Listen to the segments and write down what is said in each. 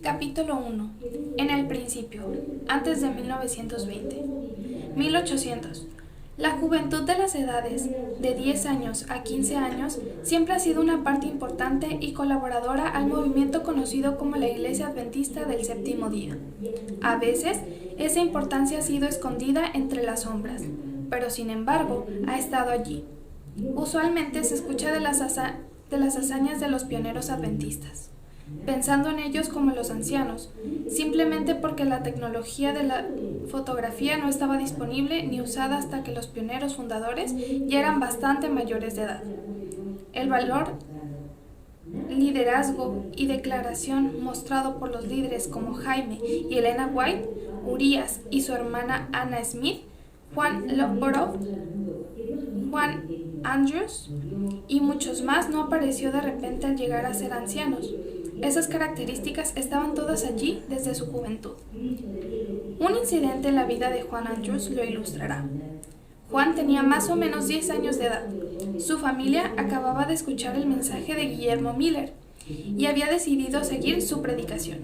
Capítulo 1. En el principio, antes de 1920. 1800. La juventud de las edades de 10 años a 15 años siempre ha sido una parte importante y colaboradora al movimiento conocido como la Iglesia Adventista del Séptimo Día. A veces, esa importancia ha sido escondida entre las sombras, pero sin embargo, ha estado allí. Usualmente se escucha de las hazañas de los pioneros adventistas, pensando en ellos como los ancianos, simplemente porque la tecnología de la fotografía no estaba disponible ni usada hasta que los pioneros fundadores ya eran bastante mayores de edad. El valor, liderazgo y declaración mostrado por los líderes como Jaime y Elena White, Urias y su hermana Anna Smith, Juan Loborov, Juan Andrews y muchos más no apareció de repente al llegar a ser ancianos. Esas características estaban todas allí desde su juventud. Un incidente en la vida de Juan Andrews lo ilustrará. Juan tenía más o menos 10 años de edad. Su familia acababa de escuchar el mensaje de Guillermo Miller y había decidido seguir su predicación.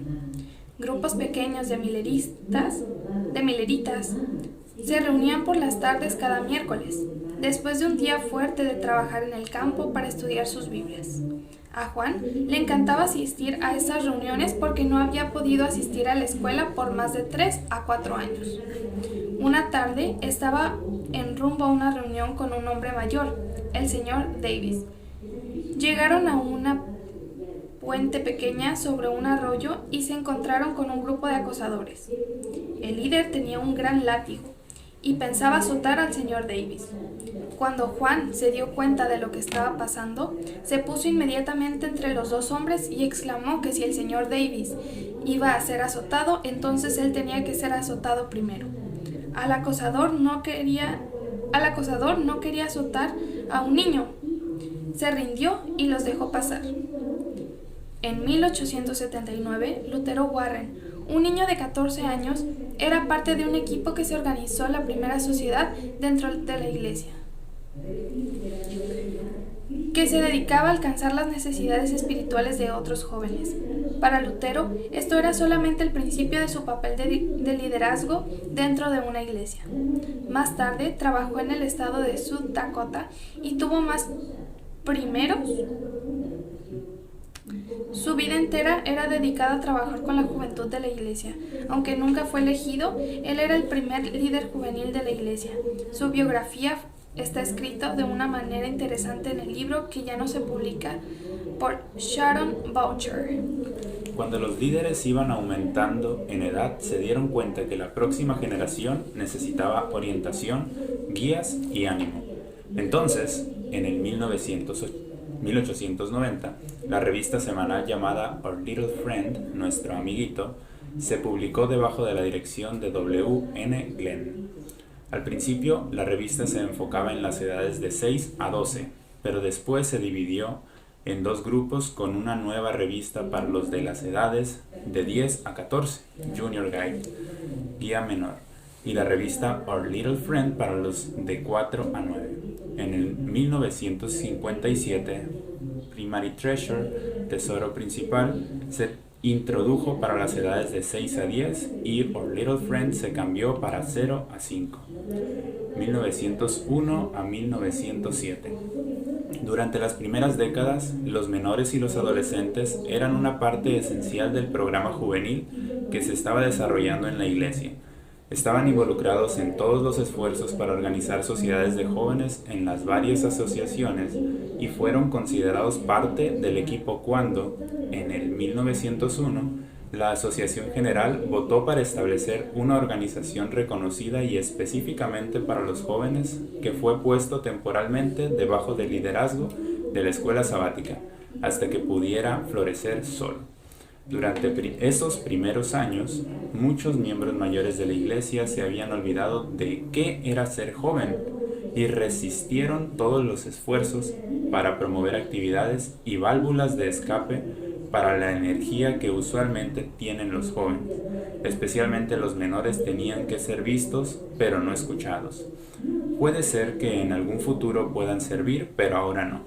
Grupos pequeños de milleritas se reunían por las tardes cada miércoles, después de un día fuerte de trabajar en el campo para estudiar sus Biblias. A Juan le encantaba asistir a esas reuniones porque no había podido asistir a la escuela por más de 3 a 4 años. Una tarde estaba en rumbo a una reunión con un hombre mayor, el señor Davis. Llegaron a una puente pequeña sobre un arroyo y se encontraron con un grupo de acosadores. El líder tenía un gran látigo y pensaba azotar al señor Davis. Cuando Juan se dio cuenta de lo que estaba pasando, se puso inmediatamente entre los dos hombres y exclamó que si el señor Davis iba a ser azotado, entonces él tenía que ser azotado primero. El acosador no quería azotar a un niño. Se rindió y los dejó pasar. En 1879, Lutero Warren, un niño de 14 años, era parte de un equipo que se organizó la primera sociedad dentro de la iglesia, que se dedicaba a alcanzar las necesidades espirituales de otros jóvenes. Para Lutero, esto era solamente el principio de su papel de liderazgo dentro de una iglesia. Más tarde, trabajó en el estado de South Dakota y tuvo más primeros. Su vida entera era dedicada a trabajar con la juventud de la iglesia. Aunque nunca fue elegido, él era el primer líder juvenil de la iglesia. Su biografía está escrita de una manera interesante en el libro que ya no se publica por Sharon Boucher. Cuando los líderes iban aumentando en edad, se dieron cuenta que la próxima generación necesitaba orientación, guías y ánimo. Entonces, en el 1890, la revista semanal llamada Our Little Friend, Nuestro Amiguito, se publicó debajo de la dirección de W. N. Glenn. Al principio, la revista se enfocaba en las edades de 6 a 12, pero después se dividió en dos grupos con una nueva revista para los de las edades de 10 a 14, Junior Guide, guía menor, y la revista Our Little Friend para los de 4 a 9. En el 1957, Primary Treasure, Tesoro Principal, se introdujo para las edades de 6 a 10 y Our Little Friend se cambió para 0 a 5. 1901 a 1907. Durante las primeras décadas, los menores y los adolescentes eran una parte esencial del programa juvenil que se estaba desarrollando en la iglesia. Estaban involucrados en todos los esfuerzos para organizar sociedades de jóvenes en las varias asociaciones y fueron considerados parte del equipo cuando, en el 1901, la Asociación General votó para establecer una organización reconocida y específicamente para los jóvenes que fue puesto temporalmente debajo del liderazgo de la escuela sabática hasta que pudiera florecer solo. Durante esos primeros años, muchos miembros mayores de la iglesia se habían olvidado de qué era ser joven y resistieron todos los esfuerzos para promover actividades y válvulas de escape para la energía que usualmente tienen los jóvenes. Especialmente los menores tenían que ser vistos, pero no escuchados. Puede ser que en algún futuro puedan servir, pero ahora no.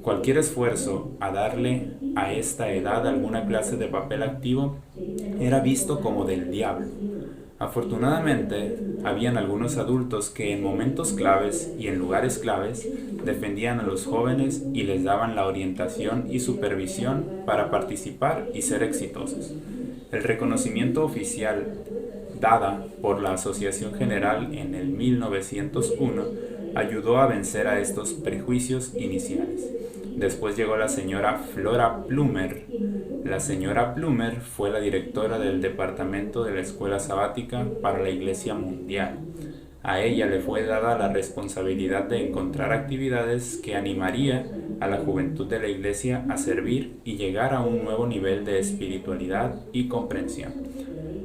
Cualquier esfuerzo a darle a esta edad alguna clase de papel activo era visto como del diablo. Afortunadamente, habían algunos adultos que en momentos claves y en lugares claves defendían a los jóvenes y les daban la orientación y supervisión para participar y ser exitosos. El reconocimiento oficial dada por la Asociación General en el 1901 ayudó a vencer a estos prejuicios iniciales. Después llegó la señora Flora Plummer. La señora Plummer fue la directora del departamento de la Escuela Sabática para la Iglesia Mundial. A ella le fue dada la responsabilidad de encontrar actividades que animaría a la juventud de la Iglesia a servir y llegar a un nuevo nivel de espiritualidad y comprensión.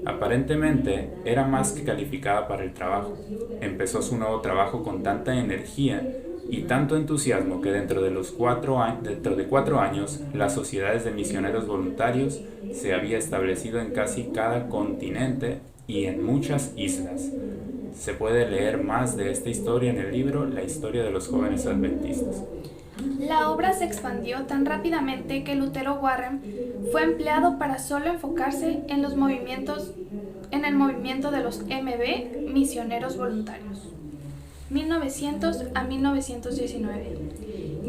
Aparentemente era más que calificada para el trabajo. Empezó su nuevo trabajo con tanta energía y tanto entusiasmo que dentro de 4 años las sociedades de misioneros voluntarios se había establecido en casi cada continente y en muchas islas. Se puede leer más de esta historia en el libro La historia de los jóvenes adventistas. La obra se expandió tan rápidamente que Lutero Warren fue empleado para solo enfocarse en el movimiento de los MB, misioneros voluntarios. 1900 a 1919.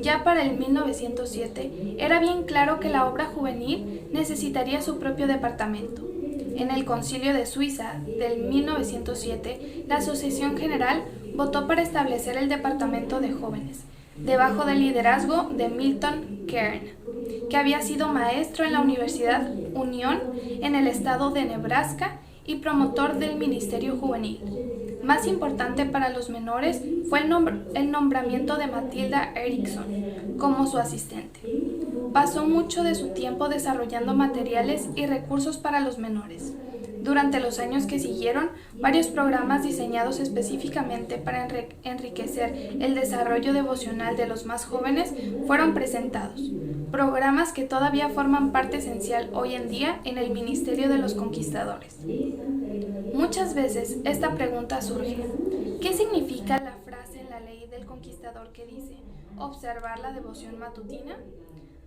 Ya para el 1907 era bien claro que la obra juvenil necesitaría su propio departamento. En el Concilio de Suiza del 1907, la Asociación General votó para establecer el Departamento de Jóvenes, debajo del liderazgo de Milton Kern, que había sido maestro en la Universidad Unión en el estado de Nebraska y promotor del Ministerio Juvenil. Más importante para los menores fue el nombramiento de Matilda Erickson como su asistente. Pasó mucho de su tiempo desarrollando materiales y recursos para los menores. Durante los años que siguieron, varios programas diseñados específicamente para enriquecer el desarrollo devocional de los más jóvenes fueron presentados. Programas que todavía forman parte esencial hoy en día en el Ministerio de los Conquistadores. Muchas veces esta pregunta surge: ¿qué significa la frase en la ley del conquistador que dice observar la devoción matutina?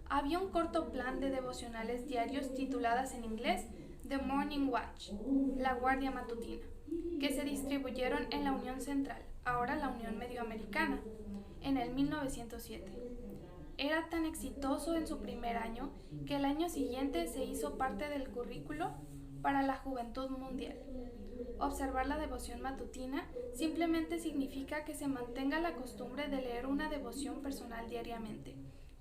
Había un corto plan de devocionales diarios tituladas en inglés The Morning Watch, la guardia matutina, que se distribuyeron en la Unión Central, ahora la Unión Medioamericana, en el 1907. Era tan exitoso en su primer año que el año siguiente se hizo parte del currículo para la juventud mundial. Observar la devoción matutina simplemente significa que se mantenga la costumbre de leer una devoción personal diariamente.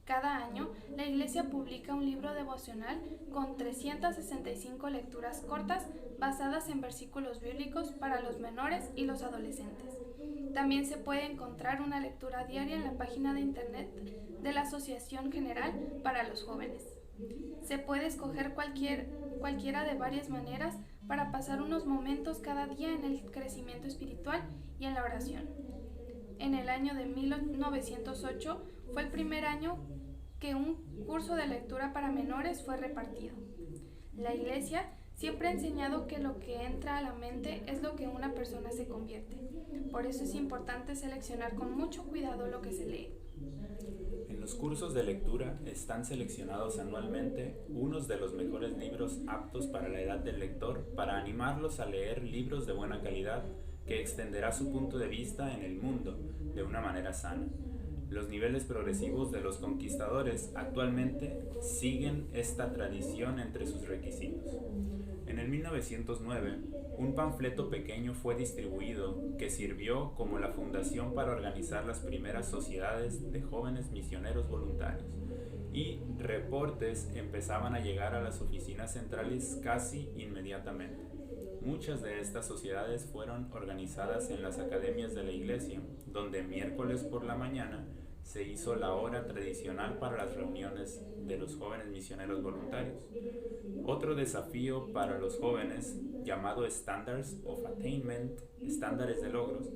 Cada año, la Iglesia publica un libro devocional con 365 lecturas cortas basadas en versículos bíblicos para los menores y los adolescentes. También se puede encontrar una lectura diaria en la página de internet de la Asociación General para los Jóvenes. Se puede escoger cualquiera de varias maneras para pasar unos momentos cada día en el crecimiento espiritual y en la oración. En el año de 1908 fue el primer año que un curso de lectura para menores fue repartido. La Iglesia siempre ha enseñado que lo que entra a la mente es lo que una persona se convierte. Por eso es importante seleccionar con mucho cuidado lo que se lee. En los cursos de lectura están seleccionados anualmente unos de los mejores libros aptos para la edad del lector para animarlos a leer libros de buena calidad que extenderá su punto de vista en el mundo de una manera sana. Los niveles progresivos de los conquistadores actualmente siguen esta tradición entre sus requisitos. En el 1909, un panfleto pequeño fue distribuido que sirvió como la fundación para organizar las primeras sociedades de jóvenes misioneros voluntarios, y reportes empezaban a llegar a las oficinas centrales casi inmediatamente. Muchas de estas sociedades fueron organizadas en las academias de la iglesia, donde miércoles por la mañana se hizo la hora tradicional para las reuniones de los jóvenes misioneros voluntarios. Otro desafío para los jóvenes, llamado Standards of Attainment, estándares de logros,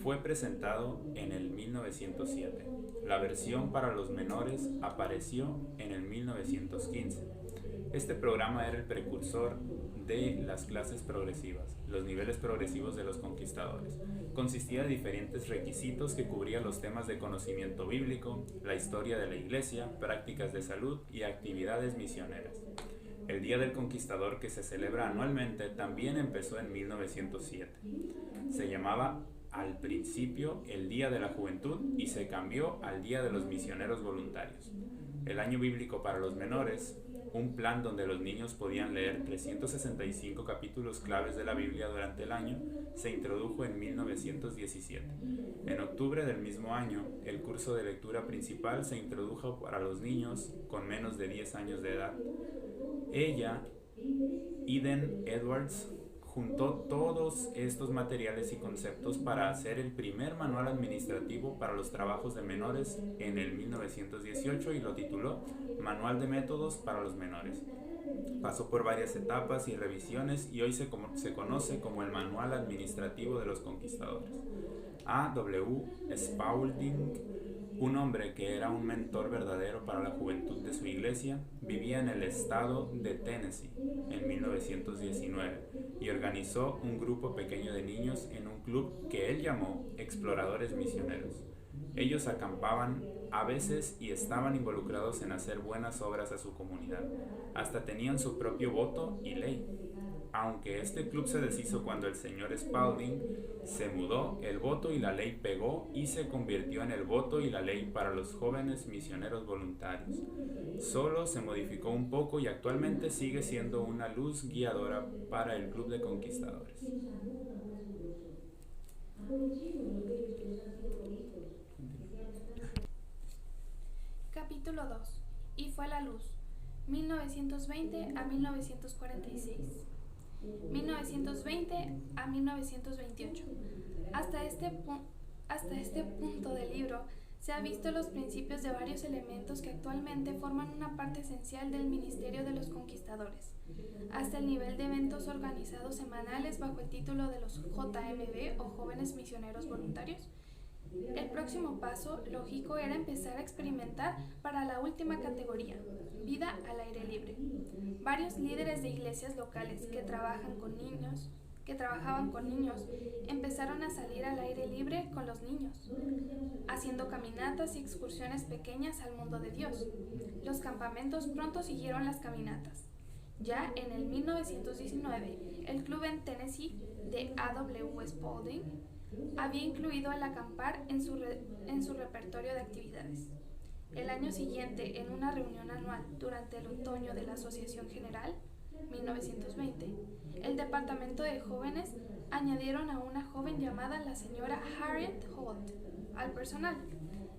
fue presentado en el 1907. La versión para los menores apareció en el 1915. Este programa era el precursor de las clases progresivas, los niveles progresivos de los conquistadores. Consistía de diferentes requisitos que cubrían los temas de conocimiento bíblico, la historia de la iglesia, prácticas de salud y actividades misioneras. El Día del Conquistador, que se celebra anualmente, también empezó en 1907. Se llamaba al principio el Día de la Juventud y se cambió al Día de los Misioneros Voluntarios. El año bíblico para los menores, un plan donde los niños podían leer 365 capítulos claves de la Biblia durante el año, se introdujo en 1917. En octubre del mismo año, el curso de lectura principal se introdujo para los niños con menos de 10 años de edad. Ella, Eden Edwards, juntó todos estos materiales y conceptos para hacer el primer manual administrativo para los trabajos de menores en el 1918 y lo tituló Manual de Métodos para los Menores. Pasó por varias etapas y revisiones y hoy se conoce como el Manual Administrativo de los Conquistadores. A. W. Spaulding, un hombre que era un mentor verdadero para la juventud de su iglesia, vivía en el estado de Tennessee en 1919 y organizó un grupo pequeño de niños en un club que él llamó Exploradores Misioneros. Ellos acampaban a veces y estaban involucrados en hacer buenas obras a su comunidad. Hasta tenían su propio voto y ley. Aunque este club se deshizo cuando el señor Spaulding se mudó, el voto y la ley pegó y se convirtió en el voto y la ley para los jóvenes misioneros voluntarios. Solo se modificó un poco y actualmente sigue siendo una luz guiadora para el Club de Conquistadores. Capítulo 2. Y fue la luz. 1920 a 1946. 1920 a 1928. Hasta este punto del libro se han visto los principios de varios elementos que actualmente forman una parte esencial del ministerio de los conquistadores, hasta el nivel de eventos organizados semanales bajo el título de los JMV o Jóvenes Misioneros Voluntarios. El próximo paso lógico era empezar a experimentar para la última categoría, vida al aire libre. Varios líderes de iglesias locales que trabajaban con niños, empezaron a salir al aire libre con los niños, haciendo caminatas y excursiones pequeñas al mundo de Dios. Los campamentos pronto siguieron las caminatas. Ya en el 1919, el club en Tennessee de A.W. Spaulding había incluido el acampar en su repertorio de actividades. El año siguiente, en una reunión anual durante el otoño de la Asociación General, 1920, el departamento de jóvenes añadieron a una joven llamada la señora Harriet Holt al personal.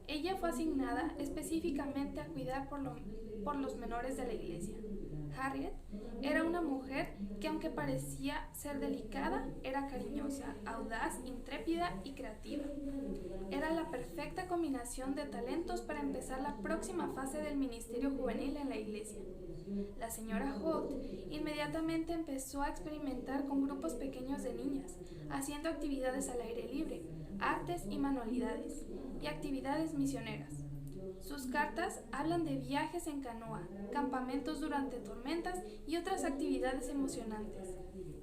Ella fue asignada específicamente a cuidar por los menores de la iglesia. Harriet era una mujer que, aunque parecía ser delicada, era cariñosa, audaz, intrépida y creativa. Era la perfecta combinación de talentos para empezar la próxima fase del ministerio juvenil en la iglesia. La señora Holt inmediatamente empezó a experimentar con grupos pequeños de niñas, haciendo actividades al aire libre, artes y manualidades, y actividades misioneras. Sus cartas hablan de viajes en canoa, campamentos durante tormentas y otras actividades emocionantes.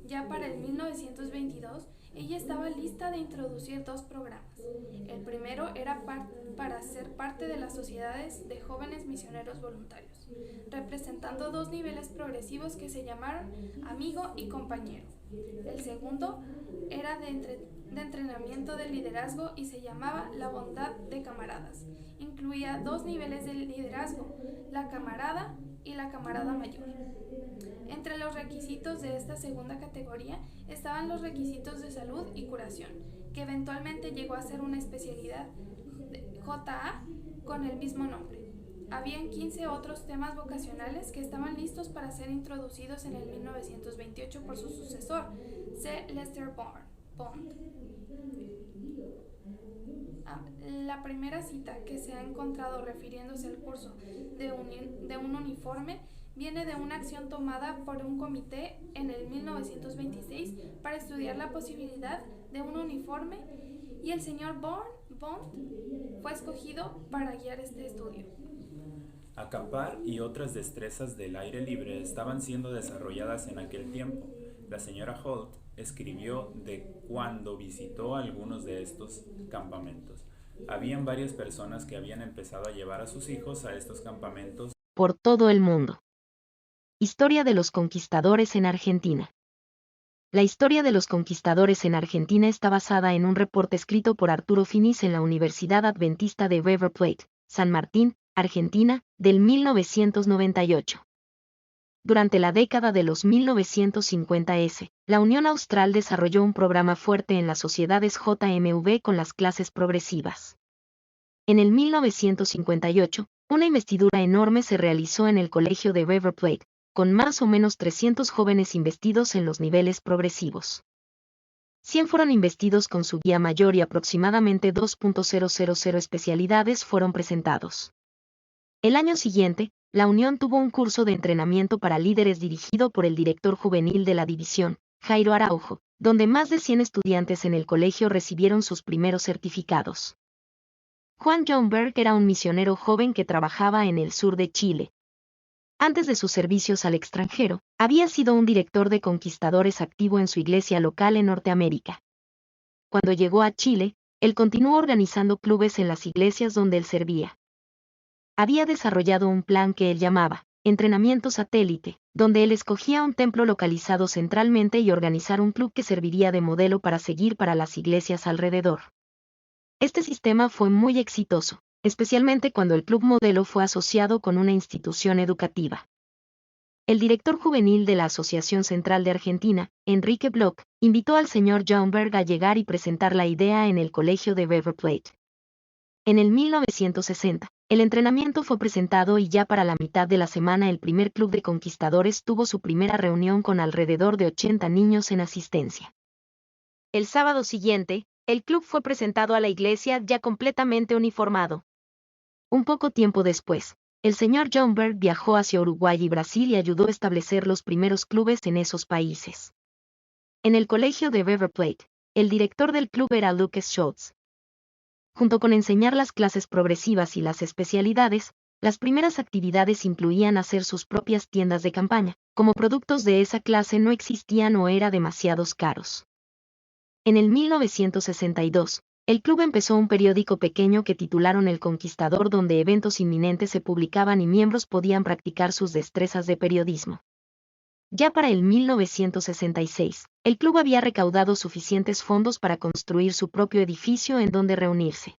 Ya para el 1922, ella estaba lista de introducir 2 programas. El primero era para ser parte de las sociedades de jóvenes misioneros voluntarios, representando 2 niveles progresivos que se llamaron amigo y compañero. El segundo era de entrenamiento de liderazgo y se llamaba la bondad de camaradas. Incluía 2 niveles de liderazgo, la camarada y la camarada mayor. Entre los requisitos de esta segunda categoría estaban los requisitos de salud y curación, que eventualmente llegó a ser una especialidad JA con el mismo nombre. Habían 15 otros temas vocacionales que estaban listos para ser introducidos en el 1928 por su sucesor, C. Lester Bond. La primera cita que se ha encontrado refiriéndose al curso de un uniforme viene de una acción tomada por un comité en el 1926 para estudiar la posibilidad de un uniforme, y el señor Bond fue escogido para guiar este estudio. Acampar y otras destrezas del aire libre estaban siendo desarrolladas en aquel tiempo. La señora Holt escribió de cuando visitó algunos de estos campamentos. Habían varias personas que habían empezado a llevar a sus hijos a estos campamentos por todo el mundo. Historia de los conquistadores en Argentina. La historia de los conquistadores en Argentina está basada en un reporte escrito por Arturo Finis en la Universidad Adventista de River Plate, San Martín, Argentina, del 1998. Durante la década de los 1950s, la Unión Austral desarrolló un programa fuerte en las sociedades JMV con las clases progresivas. En el 1958, una investidura enorme se realizó en el colegio de River Plate, con más o menos 300 jóvenes investidos en los niveles progresivos. 100 fueron investidos con su guía mayor y aproximadamente 2.000 especialidades fueron presentados. El año siguiente, la Unión tuvo un curso de entrenamiento para líderes dirigido por el director juvenil de la división, Jairo Araujo, donde más de 100 estudiantes en el colegio recibieron sus primeros certificados. Juan Johnberg era un misionero joven que trabajaba en el sur de Chile. Antes de sus servicios al extranjero, había sido un director de conquistadores activo en su iglesia local en Norteamérica. Cuando llegó a Chile, él continuó organizando clubes en las iglesias donde él servía. Había desarrollado un plan que él llamaba entrenamiento satélite, donde él escogía un templo localizado centralmente y organizar un club que serviría de modelo para seguir para las iglesias alrededor. Este sistema fue muy exitoso, especialmente cuando el club modelo fue asociado con una institución educativa. El director juvenil de la Asociación Central de Argentina, Enrique Bloch, invitó al señor Johnberg a llegar y presentar la idea en el colegio de River Plate. En el 1960, el entrenamiento fue presentado y ya para la mitad de la semana el primer club de conquistadores tuvo su primera reunión con alrededor de 80 niños en asistencia. El sábado siguiente, el club fue presentado a la iglesia ya completamente uniformado. Un poco tiempo después, el señor Johnberg viajó hacia Uruguay y Brasil y ayudó a establecer los primeros clubes en esos países. En el colegio de River Plate, el director del club era Lucas Schultz. Junto con enseñar las clases progresivas y las especialidades, las primeras actividades incluían hacer sus propias tiendas de campaña, como productos de esa clase no existían o eran demasiados caros. En el 1962, el club empezó un periódico pequeño que titularon El Conquistador, donde eventos inminentes se publicaban y miembros podían practicar sus destrezas de periodismo. Ya para el 1966, el club había recaudado suficientes fondos para construir su propio edificio en donde reunirse.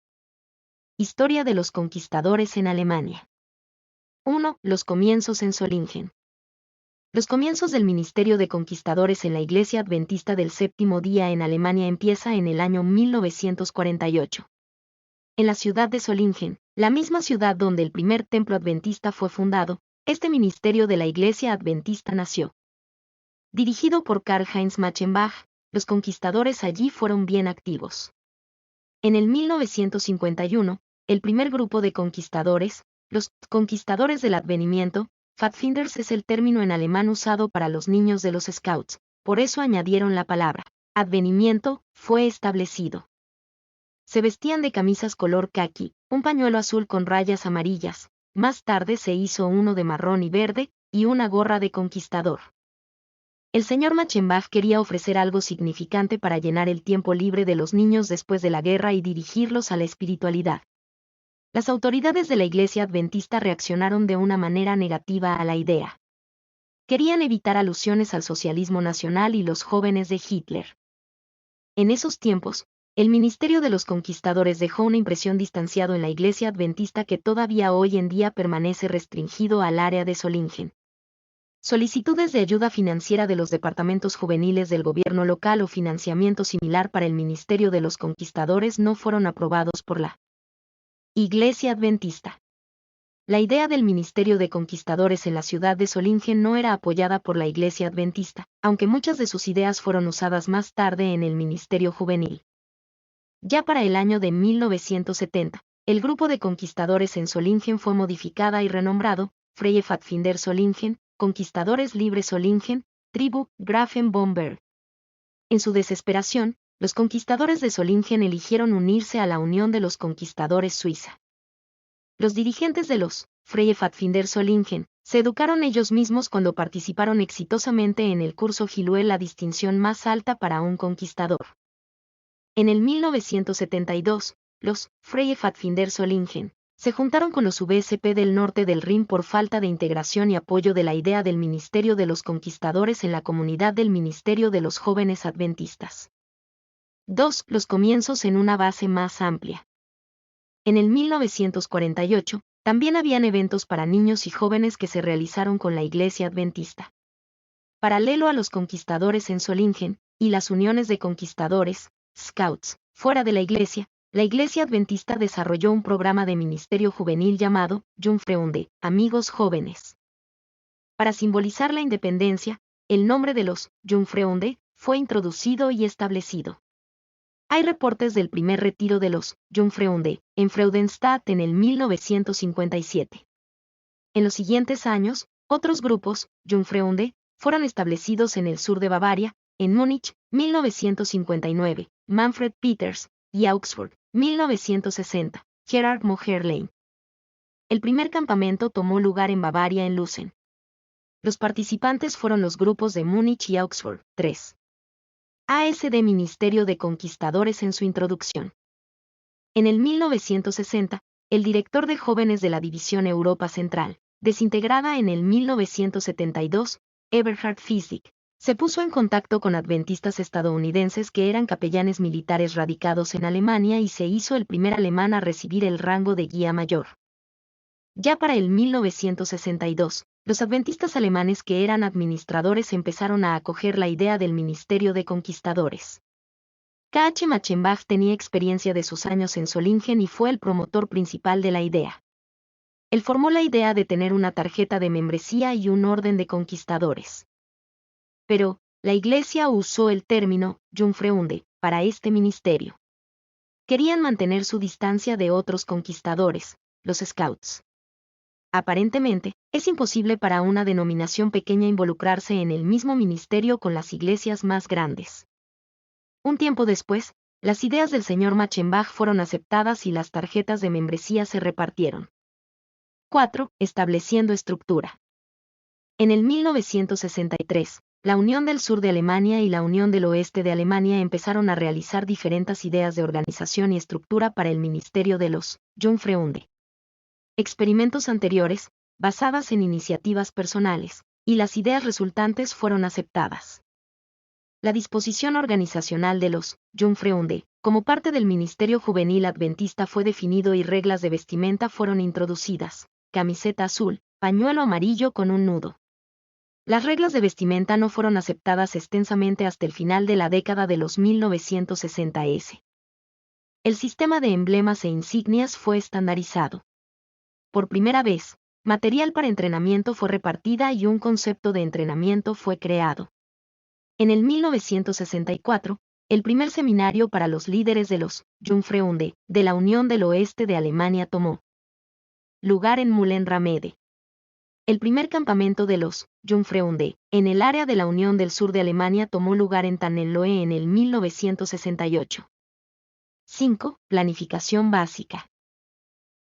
Historia de los conquistadores en Alemania. 1. Los comienzos en Solingen. Los comienzos del ministerio de conquistadores en la Iglesia Adventista del Séptimo Día en Alemania empieza en el año 1948. En la ciudad de Solingen, la misma ciudad donde el primer templo adventista fue fundado, este ministerio de la Iglesia Adventista nació. Dirigido por Karl-Heinz Machenbach, los conquistadores allí fueron bien activos. En el 1951, el primer grupo de conquistadores, los conquistadores del advenimiento, Pfadfinders es el término en alemán usado para los niños de los Scouts, por eso añadieron la palabra advenimiento, fue establecido. Se vestían de camisas color caqui, un pañuelo azul con rayas amarillas, más tarde se hizo uno de marrón y verde, y una gorra de conquistador. El señor Machenbach quería ofrecer algo significante para llenar el tiempo libre de los niños después de la guerra y dirigirlos a la espiritualidad. Las autoridades de la Iglesia Adventista reaccionaron de una manera negativa a la idea. Querían evitar alusiones al socialismo nacional y los jóvenes de Hitler. En esos tiempos, el ministerio de los conquistadores dejó una impresión distanciado en la Iglesia Adventista que todavía hoy en día permanece restringido al área de Solingen. Solicitudes de ayuda financiera de los departamentos juveniles del gobierno local o financiamiento similar para el ministerio de los conquistadores no fueron aprobados por la Iglesia Adventista. La idea del ministerio de conquistadores en la ciudad de Solingen no era apoyada por la Iglesia Adventista, aunque muchas de sus ideas fueron usadas más tarde en el ministerio juvenil. Ya para el año de 1970, el grupo de conquistadores en Solingen fue modificada y renombrado Freie Pfadfinder Solingen, Conquistadores Libres Solingen, Tribu Grafenbomberg. En su desesperación, los conquistadores de Solingen eligieron unirse a la Unión de los Conquistadores Suiza. Los dirigentes de los Freie Pfadfindersolingen, se educaron ellos mismos cuando participaron exitosamente en el curso Giluel, la distinción más alta para un conquistador. En el 1972, los Freie Pfadfindersolingen se juntaron con los VSP del norte del Rin por falta de integración y apoyo de la idea del Ministerio de los Conquistadores en la comunidad del Ministerio de los Jóvenes Adventistas. 2. Los comienzos en una base más amplia. En el 1948, también habían eventos para niños y jóvenes que se realizaron con la Iglesia Adventista. Paralelo a los conquistadores en Solingen, y las uniones de conquistadores, Scouts, fuera de la Iglesia Adventista desarrolló un programa de ministerio juvenil llamado Jungfreunde, Amigos Jóvenes. Para simbolizar la independencia, el nombre de los Jungfreunde fue introducido y establecido. Hay reportes del primer retiro de los Jungfreunde en Freudenstadt en el 1957. En los siguientes años, otros grupos, Jungfreunde, fueron establecidos en el sur de Bavaria, en Múnich, 1959, Manfred Peters, y Augsburg, 1960, Gerhard Moherlein. El primer campamento tomó lugar en Bavaria en Lusen. Los participantes fueron los grupos de Múnich y Augsburg. 3. ASD Ministerio de Conquistadores en su introducción. En el 1960, el director de jóvenes de la División Europa Central, desintegrada en el 1972, Eberhard Fisig, se puso en contacto con adventistas estadounidenses que eran capellanes militares radicados en Alemania y se hizo el primer alemán a recibir el rango de guía mayor. Ya para el 1962, los adventistas alemanes que eran administradores empezaron a acoger la idea del Ministerio de Conquistadores. K.H. Machenbach tenía experiencia de sus años en Solingen y fue el promotor principal de la idea. Él formó la idea de tener una tarjeta de membresía y un orden de conquistadores. Pero, la Iglesia usó el término Jungfreunde para este ministerio. Querían mantener su distancia de otros conquistadores, los Scouts. Aparentemente, es imposible para una denominación pequeña involucrarse en el mismo ministerio con las iglesias más grandes. Un tiempo después, las ideas del señor Machenbach fueron aceptadas y las tarjetas de membresía se repartieron. 4. Estableciendo estructura. En el 1963, la Unión del Sur de Alemania y la Unión del Oeste de Alemania empezaron a realizar diferentes ideas de organización y estructura para el ministerio de los Jungfreunde. Experimentos anteriores, basadas en iniciativas personales, y las ideas resultantes fueron aceptadas. La disposición organizacional de los Jungfreunde, como parte del Ministerio Juvenil Adventista, fue definido y reglas de vestimenta fueron introducidas: camiseta azul, pañuelo amarillo con un nudo. Las reglas de vestimenta no fueron aceptadas extensamente hasta el final de la década de los 1960s. El sistema de emblemas e insignias fue estandarizado. Por primera vez, material para entrenamiento fue repartida y un concepto de entrenamiento fue creado. En el 1964, el primer seminario para los líderes de los Jungfreunde de la Unión del Oeste de Alemania tomó lugar en Mühlenramede. El primer campamento de los Jungfreunde en el área de la Unión del Sur de Alemania tomó lugar en Tannenlohe en el 1968. 5. Planificación básica.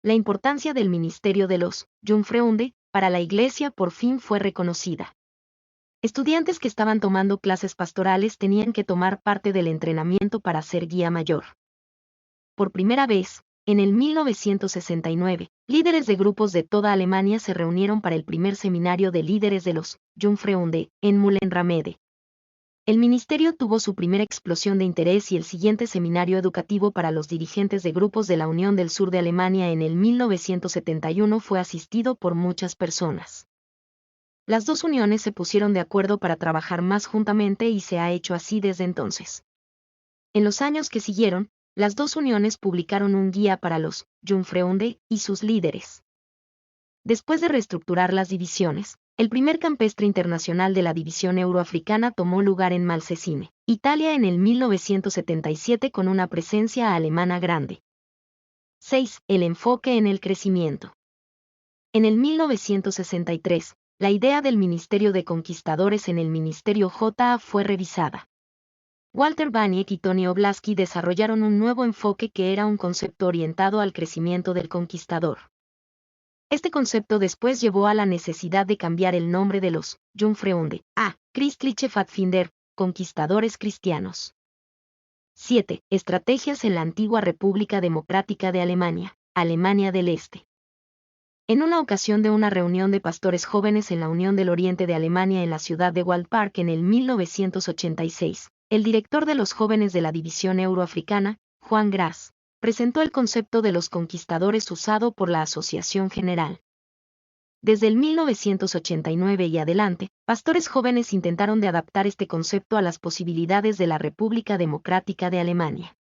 La importancia del ministerio de los Jungfreunde para la Iglesia por fin fue reconocida. Estudiantes que estaban tomando clases pastorales tenían que tomar parte del entrenamiento para ser guía mayor. Por primera vez, en el 1969, líderes de grupos de toda Alemania se reunieron para el primer seminario de líderes de los Jungfreunde en Mühlenramede. El ministerio tuvo su primera explosión de interés y el siguiente seminario educativo para los dirigentes de grupos de la Unión del Sur de Alemania en el 1971 fue asistido por muchas personas. Las dos uniones se pusieron de acuerdo para trabajar más juntamente y se ha hecho así desde entonces. En los años que siguieron, las dos uniones publicaron un guía para los Jungfreunde y sus líderes. Después de reestructurar las divisiones, el primer campestre internacional de la división euroafricana tomó lugar en Malcesine, Italia en el 1977 con una presencia alemana grande. 6. El enfoque en el crecimiento. En el 1963, la idea del Ministerio de Conquistadores en el Ministerio JA fue revisada. Walter Baniek y Tony Oblaski desarrollaron un nuevo enfoque que era un concepto orientado al crecimiento del conquistador. Este concepto después llevó a la necesidad de cambiar el nombre de los Jungfreunde a Christliche Pfadfinder, conquistadores cristianos. 7. Estrategias en la antigua República Democrática de Alemania, Alemania del Este. En una ocasión de una reunión de pastores jóvenes en la Unión del Oriente de Alemania en la ciudad de Waldpark en el 1986, el director de los jóvenes de la división euroafricana, Juan Gras, presentó el concepto de los conquistadores usado por la Asociación General. Desde el 1989 y adelante, pastores jóvenes intentaron de adaptar este concepto a las posibilidades de la República Democrática de Alemania.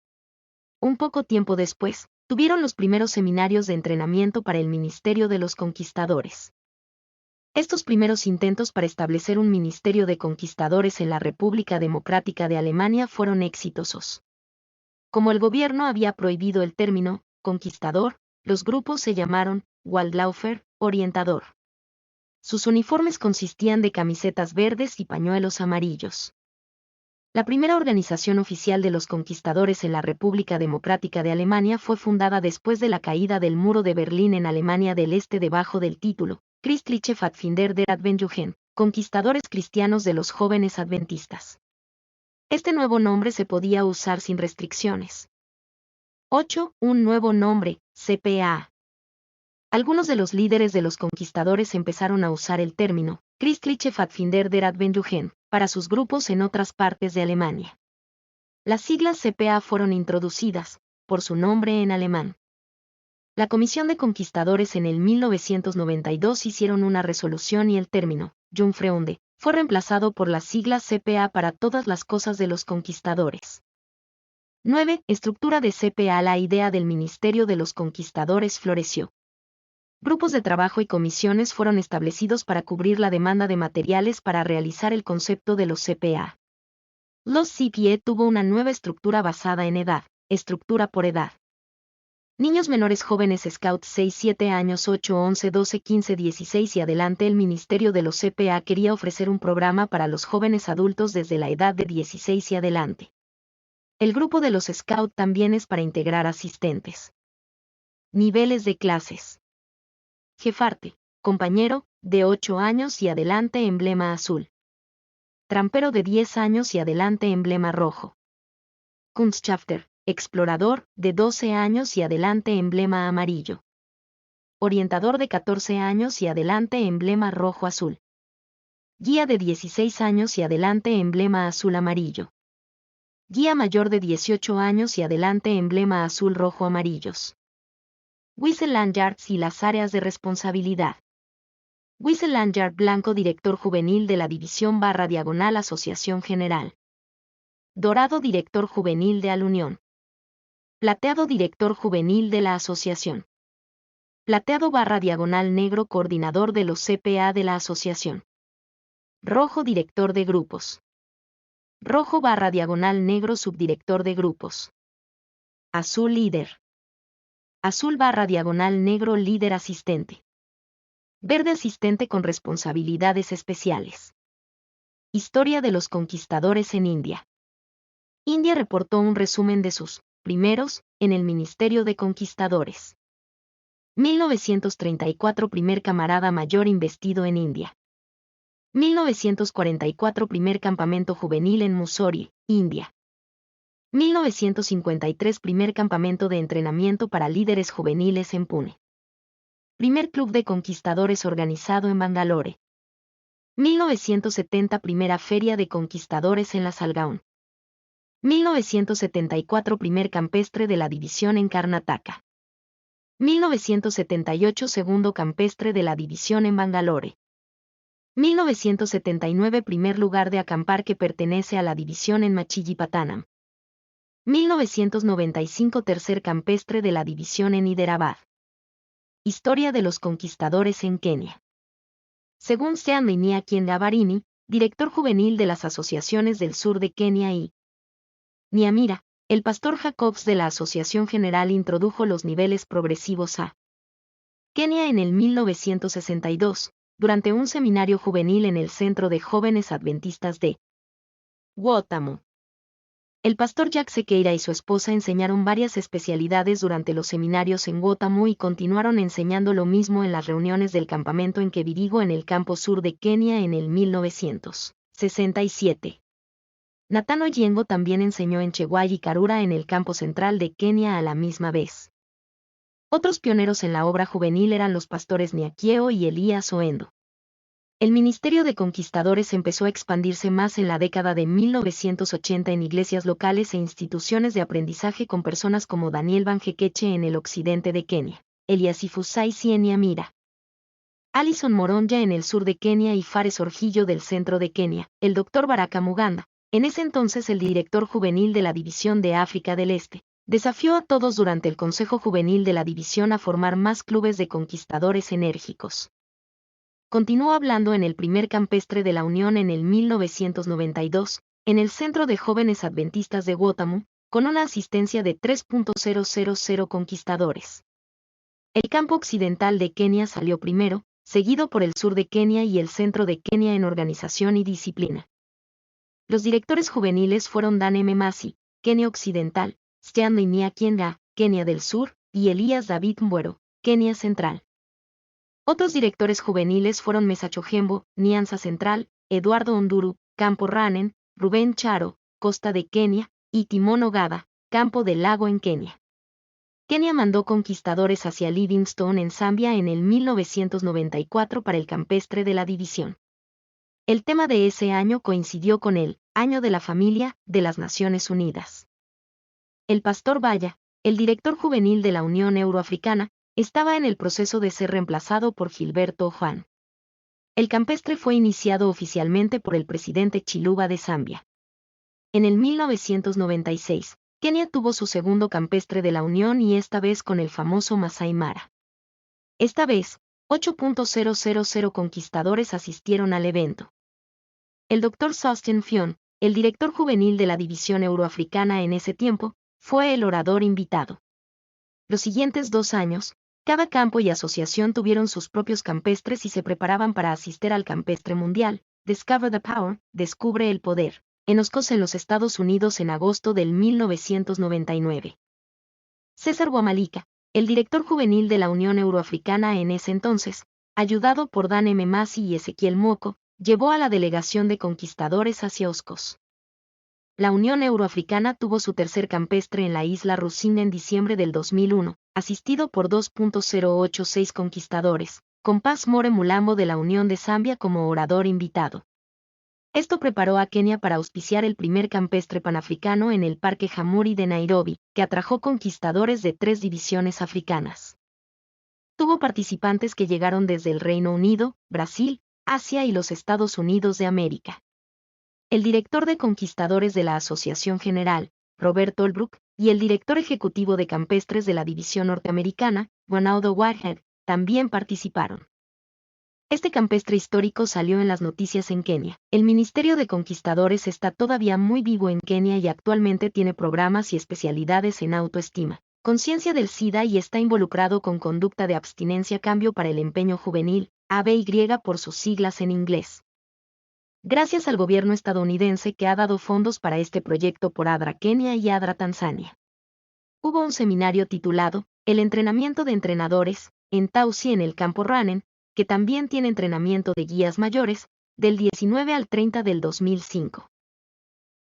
Un poco tiempo después, tuvieron los primeros seminarios de entrenamiento para el Ministerio de los Conquistadores. Estos primeros intentos para establecer un ministerio de conquistadores en la República Democrática de Alemania fueron exitosos. Como el gobierno había prohibido el término conquistador, los grupos se llamaron Waldläufer, orientador. Sus uniformes consistían de camisetas verdes y pañuelos amarillos. La primera organización oficial de los conquistadores en la República Democrática de Alemania fue fundada después de la caída del muro de Berlín en Alemania del Este debajo del título Christliche Pfadfinder der Adventjugend, conquistadores cristianos de los jóvenes adventistas. Este nuevo nombre se podía usar sin restricciones. 8. Un nuevo nombre, CPA. Algunos de los líderes de los conquistadores empezaron a usar el término Christliche Pfadfinder der Adventjugend para sus grupos en otras partes de Alemania. Las siglas CPA fueron introducidas, por su nombre en alemán. La Comisión de Conquistadores en el 1992 hicieron una resolución y el término Jungfreunde fue reemplazado por las siglas CPA para todas las cosas de los conquistadores. 9. Estructura de CPA. La idea del Ministerio de los Conquistadores floreció. Grupos de trabajo y comisiones fueron establecidos para cubrir la demanda de materiales para realizar el concepto de los CPA. Los CPA tuvo una nueva estructura basada en edad, estructura por edad. Niños menores jóvenes Scouts 6, 7 años 8, 11, 12, 15, 16 y adelante. El Ministerio de los CPA quería ofrecer un programa para los jóvenes adultos desde la edad de 16 y adelante. El grupo de los Scout también es para integrar asistentes. Niveles de clases. Jefarte, compañero, de 8 años y adelante emblema azul. Trampero de 10 años y adelante emblema rojo. Kundschafter, explorador, de 12 años y adelante emblema amarillo. Orientador de 14 años y adelante emblema rojo-azul. Guía de 16 años y adelante emblema azul-amarillo. Guía mayor de 18 años y adelante emblema azul-rojo-amarillos. Wieselandjards y las áreas de responsabilidad. Wieselandjard blanco, director juvenil de la división / Asociación General. Dorado, director juvenil de Alunión. Plateado, director juvenil de la asociación. Plateado / negro, coordinador de los CPA de la asociación. Rojo, director de grupos. Rojo / negro, subdirector de grupos. Azul, líder. Azul / negro, líder asistente. Verde, asistente con responsabilidades especiales. Historia de los conquistadores en India. India reportó un resumen de sus primeros en el Ministerio de Conquistadores. 1934 Primer camarada mayor investido en India. 1944 Primer campamento juvenil en Mussoorie, India. 1953 Primer campamento de entrenamiento para líderes juveniles en Pune. Primer club de conquistadores organizado en Bangalore. 1970 Primera feria de conquistadores en la Salgaon. 1974 Primer campestre de la división en Karnataka. 1978 Segundo campestre de la división en Bangalore. 1979 Primer lugar de acampar que pertenece a la división en Machilipattanam. 1995 Tercer campestre de la división en Hyderabad. Historia de los conquistadores en Kenia. Según Stanley Nyakindabarini, director juvenil de las asociaciones del sur de Kenia y Nyamira, el pastor Jacobs de la Asociación General introdujo los niveles progresivos a Kenia en el 1962, durante un seminario juvenil en el Centro de Jóvenes Adventistas de Watamu. El pastor Jack Sequeira y su esposa enseñaron varias especialidades durante los seminarios en Watamu y continuaron enseñando lo mismo en las reuniones del campamento en Kebirigo en el campo sur de Kenia en el 1967. Nathan Oyengo también enseñó en Chewai y Karura en el campo central de Kenia a la misma vez. Otros pioneros en la obra juvenil eran los pastores Nyakieo y Elías Oendo. El ministerio de conquistadores empezó a expandirse más en la década de 1980 en iglesias locales e instituciones de aprendizaje con personas como Daniel Banjekeche en el occidente de Kenia, Eliasifu Saisi en Nyamira, Alison Moronja en el sur de Kenia y Fares Orjillo del centro de Kenia, el Dr. Baraka Muganda, en ese entonces el director juvenil de la División de África del Este, desafió a todos durante el Consejo Juvenil de la División a formar más clubes de conquistadores enérgicos. Continuó hablando en el primer campestre de la Unión en el 1992, en el Centro de Jóvenes Adventistas de Watamu, con una asistencia de 3.000 conquistadores. El campo occidental de Kenia salió primero, seguido por el sur de Kenia y el centro de Kenia en organización y disciplina. Los directores juveniles fueron Dan M. Masi, Kenia Occidental, Stanley Nyakienga, Kenia del Sur, y Elías David Mbuero, Kenia Central. Otros directores juveniles fueron Mesachojembo, Nyanza Central, Eduardo Onduru, Campo Ranen, Rubén Charo, Costa de Kenia, y Timón Ogada, Campo del Lago en Kenia. Kenia mandó conquistadores hacia Livingstone en Zambia en el 1994 para el campestre de la división. El tema de ese año coincidió con el Año de la Familia de las Naciones Unidas. El pastor Baya, el director juvenil de la Unión Euroafricana, estaba en el proceso de ser reemplazado por Gilberto Juan. El campestre fue iniciado oficialmente por el presidente Chiluba de Zambia. En el 1996, Kenia tuvo su segundo campestre de la Unión y esta vez con el famoso Masai Mara. Esta vez, 8.000 conquistadores asistieron al evento. El Dr. Sostin Fion, el director juvenil de la División Euroafricana en ese tiempo, fue el orador invitado. Los siguientes 2 años, cada campo y asociación tuvieron sus propios campestres y se preparaban para asistir al campestre mundial, Discover the Power, Descubre el Poder, en Oscos en los Estados Unidos en agosto del 1999. César Guamalika, el director juvenil de la Unión Euroafricana en ese entonces, ayudado por Dan M. Masi y Ezequiel Moko, llevó a la delegación de conquistadores hacia Oscos. La Unión Euroafricana tuvo su tercer campestre en la isla Rusina en diciembre del 2001, asistido por 2.086 conquistadores, con Paz More Mulambo de la Unión de Zambia como orador invitado. Esto preparó a Kenia para auspiciar el primer campestre panafricano en el Parque Jamhuri de Nairobi, que atrajo conquistadores de 3 divisiones africanas. Tuvo participantes que llegaron desde el Reino Unido, Brasil, Asia y los Estados Unidos de América. El director de conquistadores de la Asociación General, Robert Holbrook, y el director ejecutivo de campestres de la División Norteamericana, Ronaldo Whitehead, también participaron. Este campestre histórico salió en las noticias en Kenia. El Ministerio de Conquistadores está todavía muy vivo en Kenia y actualmente tiene programas y especialidades en autoestima, conciencia del SIDA y está involucrado con conducta de abstinencia cambio para el empeño juvenil, ABY por sus siglas en inglés. Gracias al gobierno estadounidense que ha dado fondos para este proyecto por ADRA Kenia y ADRA Tanzania. Hubo un seminario titulado El entrenamiento de entrenadores, en Tausi en el campo Ranen, que también tiene entrenamiento de guías mayores, del 19 al 30 del 2005.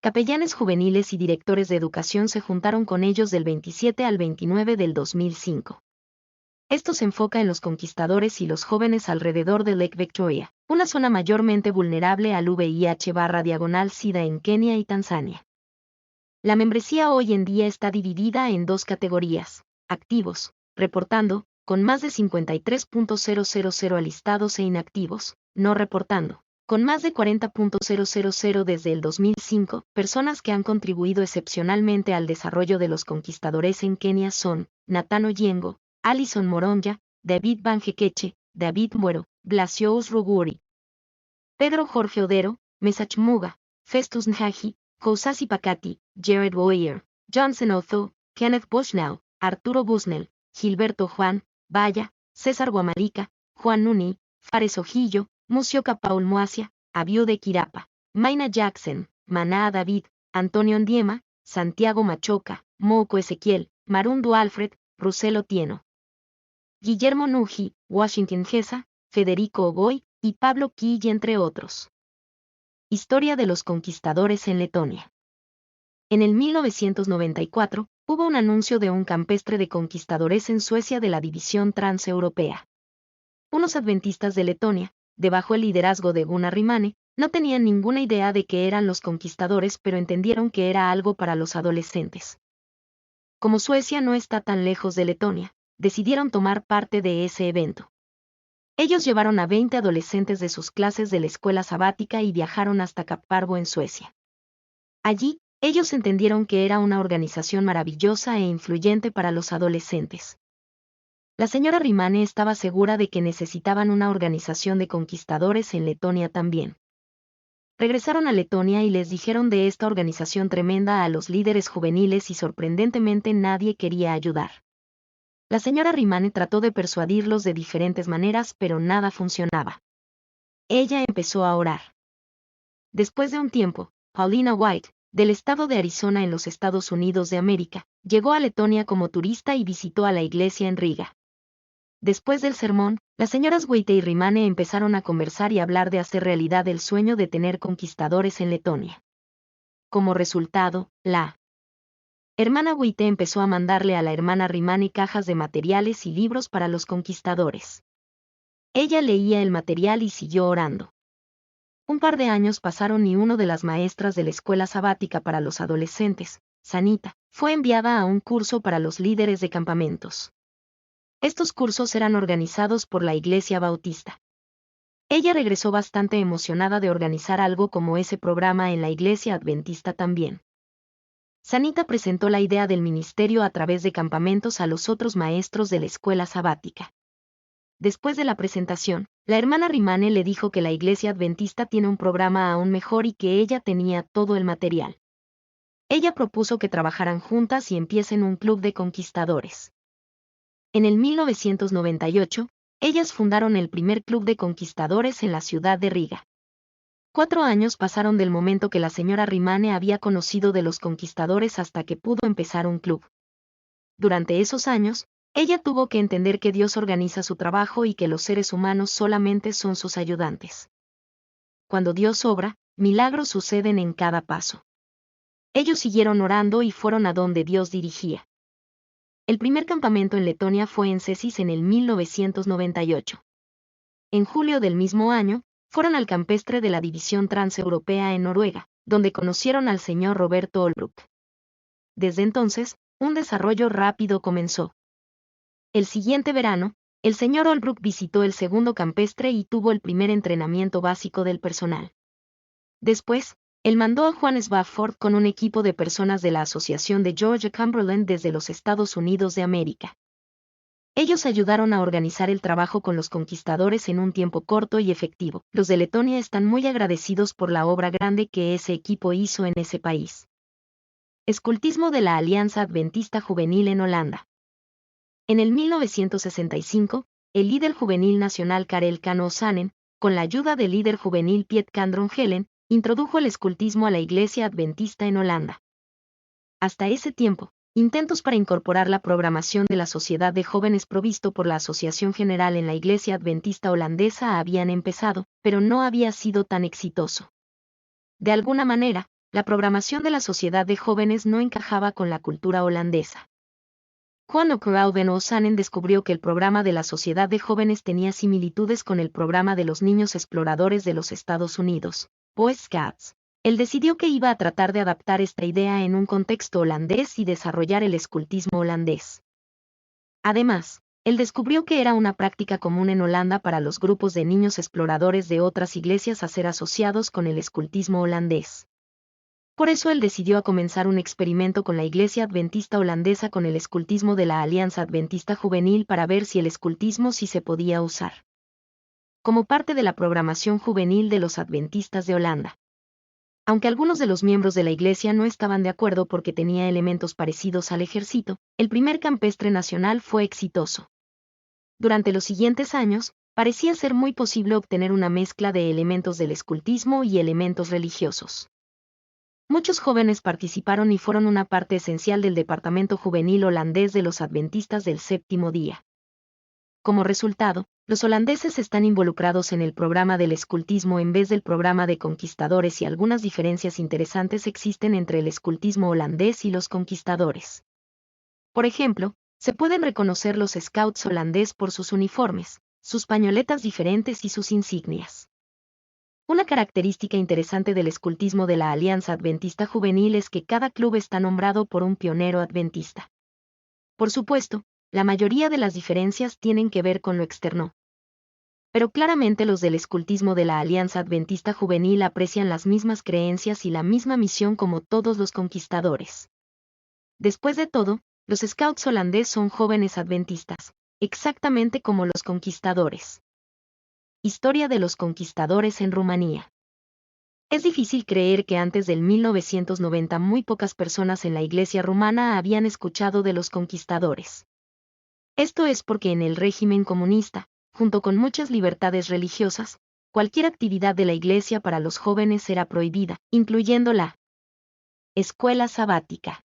Capellanes juveniles y directores de educación se juntaron con ellos del 27 al 29 del 2005. Esto se enfoca en los conquistadores y los jóvenes alrededor de Lake Victoria, una zona mayormente vulnerable al VIH/SIDA en Kenia y Tanzania. La membresía hoy en día está dividida en 2 categorías: activos, reportando, con más de 53.000 alistados e inactivos, no reportando, con más de 40.000 desde el 2005, personas que han contribuido excepcionalmente al desarrollo de los conquistadores en Kenia son Nathan Oyengo, Alison Moronja, David Banjekeche, David Mbuero, Blasius Ruguri, Pedro Jorge Odero, Mesach Muga, Festus Nhaji, Kousasi Pakati, Jared Boyer, Johnson Otho, Kenneth Bushnell, Arturo Busnell, Gilberto Juan, Baya, César Guamalika, Juan Nuni, Fares Ojillo, Musioka Paul Moasia, Abiu de Quirapa, Maina Jackson, Maná David, Antonio Ndiema, Santiago Machoca, Mouco Ezequiel, Marundu Alfred, Russell Otieno, Guillermo Nuji, Washington Gesa, Federico Ogoy y Pablo Quille, entre otros. Historia de los conquistadores en Letonia. En el 1994, hubo un anuncio de un campestre de conquistadores en Suecia de la División Transeuropea. Unos adventistas de Letonia, debajo el liderazgo de Gunnar Rimane, no tenían ninguna idea de qué eran los conquistadores, pero entendieron que era algo para los adolescentes. Como Suecia no está tan lejos de Letonia, decidieron tomar parte de ese evento. Ellos llevaron a 20 adolescentes de sus clases de la escuela sabática y viajaron hasta Kapparbo en Suecia. Allí, ellos entendieron que era una organización maravillosa e influyente para los adolescentes. La señora Rimane estaba segura de que necesitaban una organización de conquistadores en Letonia también. Regresaron a Letonia y les dijeron de esta organización tremenda a los líderes juveniles y sorprendentemente nadie quería ayudar. La señora Rimane trató de persuadirlos de diferentes maneras, pero nada funcionaba. Ella empezó a orar. Después de un tiempo, Paulina White, del estado de Arizona en los Estados Unidos de América, llegó a Letonia como turista y visitó a la iglesia en Riga. Después del sermón, las señoras White y Rimane empezaron a conversar y hablar de hacer realidad el sueño de tener conquistadores en Letonia. Como resultado, la hermana White empezó a mandarle a la hermana Rimane cajas de materiales y libros para los conquistadores. Ella leía el material y siguió orando. Un par de años pasaron y una de las maestras de la escuela sabática para los adolescentes, Sanita, fue enviada a un curso para los líderes de campamentos. Estos cursos eran organizados por la Iglesia Bautista. Ella regresó bastante emocionada de organizar algo como ese programa en la Iglesia Adventista también. Sanita presentó la idea del ministerio a través de campamentos a los otros maestros de la escuela sabática. Después de la presentación, la hermana Rimane le dijo que la Iglesia Adventista tiene un programa aún mejor y que ella tenía todo el material. Ella propuso que trabajaran juntas y empiecen un club de conquistadores. En el 1998, ellas fundaron el primer club de conquistadores en la ciudad de Riga. 4 años pasaron del momento que la señora Rimane había conocido de los conquistadores hasta que pudo empezar un club. Durante esos años, ella tuvo que entender que Dios organiza su trabajo y que los seres humanos solamente son sus ayudantes. Cuando Dios obra, milagros suceden en cada paso. Ellos siguieron orando y fueron a donde Dios dirigía. El primer campamento en Letonia fue en Cesis en el 1998. En julio del mismo año, fueron al campestre de la División Transeuropea en Noruega, donde conocieron al señor Roberto Olbruk. Desde entonces, un desarrollo rápido comenzó. El siguiente verano, el señor Olbruk visitó el segundo campestre y tuvo el primer entrenamiento básico del personal. Después, él mandó a Juan Swafford con un equipo de personas de la Asociación de Georgia Cumberland desde los Estados Unidos de América. Ellos ayudaron a organizar el trabajo con los conquistadores en un tiempo corto y efectivo. Los de Letonia están muy agradecidos por la obra grande que ese equipo hizo en ese país. Escultismo de la Alianza Adventista Juvenil en Holanda. En el 1965, el líder juvenil nacional Karel Kano Sanen, con la ayuda del líder juvenil Piet Kandron Helen, introdujo el escultismo a la Iglesia Adventista en Holanda. Hasta ese tiempo, intentos para incorporar la programación de la Sociedad de Jóvenes provisto por la Asociación General en la Iglesia Adventista holandesa habían empezado, pero no había sido tan exitoso. De alguna manera, la programación de la Sociedad de Jóvenes no encajaba con la cultura holandesa. Juan Okerauben Osanen descubrió que el programa de la Sociedad de Jóvenes tenía similitudes con el programa de los niños exploradores de los Estados Unidos, Boy Scouts. Él decidió que iba a tratar de adaptar esta idea en un contexto holandés y desarrollar el escultismo holandés. Además, él descubrió que era una práctica común en Holanda para los grupos de niños exploradores de otras iglesias a ser asociados con el escultismo holandés. Por eso él decidió a comenzar un experimento con la Iglesia Adventista holandesa con el escultismo de la Alianza Adventista Juvenil para ver si el escultismo sí se podía usar como parte de la programación juvenil de los adventistas de Holanda. Aunque algunos de los miembros de la iglesia no estaban de acuerdo porque tenía elementos parecidos al ejército, el primer campestre nacional fue exitoso. Durante los siguientes años, parecía ser muy posible obtener una mezcla de elementos del escultismo y elementos religiosos. Muchos jóvenes participaron y fueron una parte esencial del departamento juvenil holandés de los Adventistas del Séptimo Día. Como resultado, los holandeses están involucrados en el programa del escultismo en vez del programa de conquistadores y algunas diferencias interesantes existen entre el escultismo holandés y los conquistadores. Por ejemplo, se pueden reconocer los scouts holandés por sus uniformes, sus pañoletas diferentes y sus insignias. Una característica interesante del escultismo de la Alianza Adventista Juvenil es que cada club está nombrado por un pionero adventista. Por supuesto, la mayoría de las diferencias tienen que ver con lo externo. Pero claramente los del escultismo de la Alianza Adventista Juvenil aprecian las mismas creencias y la misma misión como todos los conquistadores. Después de todo, los scouts holandés son jóvenes adventistas, exactamente como los conquistadores. Historia de los conquistadores en Rumanía. Es difícil creer que antes del 1990 muy pocas personas en la iglesia rumana habían escuchado de los conquistadores. Esto es porque en el régimen comunista, junto con muchas libertades religiosas, cualquier actividad de la iglesia para los jóvenes era prohibida, incluyendo la escuela sabática.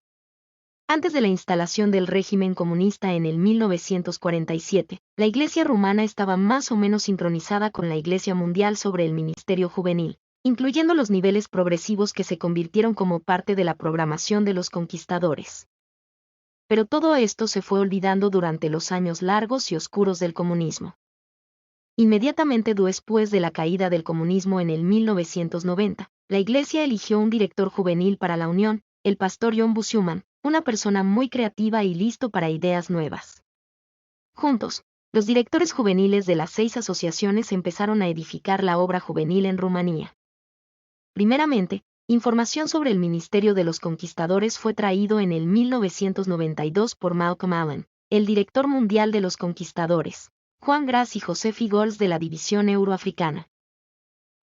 Antes de la instalación del régimen comunista en el 1947, la Iglesia rumana estaba más o menos sincronizada con la Iglesia mundial sobre el ministerio juvenil, incluyendo los niveles progresivos que se convirtieron como parte de la programación de los conquistadores. Pero todo esto se fue olvidando durante los años largos y oscuros del comunismo. Inmediatamente después de la caída del comunismo en el 1990, la Iglesia eligió un director juvenil para la Unión, el pastor John Bushuman, una persona muy creativa y listo para ideas nuevas. Juntos, los directores juveniles de las 6 asociaciones empezaron a edificar la obra juvenil en Rumanía. Primeramente, información sobre el ministerio de los conquistadores fue traído en el 1992 por Malcolm Allen, el director mundial de los conquistadores, Juan Gras y José Figols de la División Euroafricana.